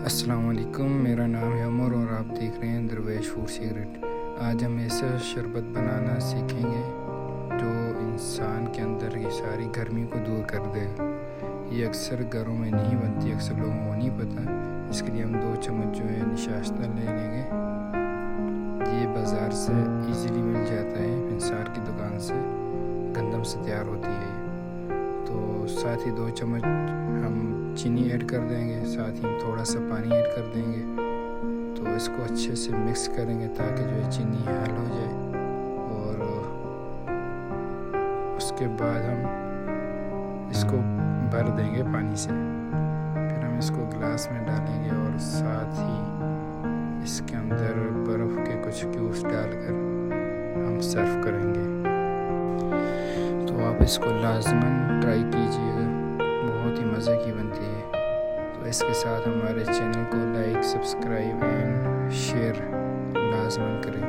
अस्सलाम वालेकुम, मेरा नाम है उमर और आप देख रहे हैं दरवेश फूड सीक्रेट। आज हम ऐसा शरबत बनाना सीखेंगे जो इंसान के अंदर की सारी गर्मी को दूर कर दे। ये अक्सर घरों में नहीं बनती, अक्सर लोगों को नहीं पता। इसके लिए हम 2 चम्मच जो है निशास्ता ले लेंगे। ये बाज़ार से इजीली मिल जाता है, इंसार की दुकान से गंदम से तैयार होती है। तो साथ ही 2 चम्मच हम चीनी ऐड कर देंगे, साथ ही थोड़ा सा पानी ऐड कर देंगे। तो इसको अच्छे से मिक्स करेंगे ताकि जो है चीनी हल हो जाए। और उसके बाद हम इसको भर देंगे पानी से। फिर हम इसको गिलास में डालेंगे और साथ ही इसके अंदर बर्फ़ के कुछ क्यूब्स डालकर हम सर्व करेंगे। तो आप इसको लाजमन ट्राई कीजिएगा, बहुत ही मज़े की बनती है। तो इसके साथ हमारे चैनल को लाइक, सब्सक्राइब एंड शेयर लाजमन करें।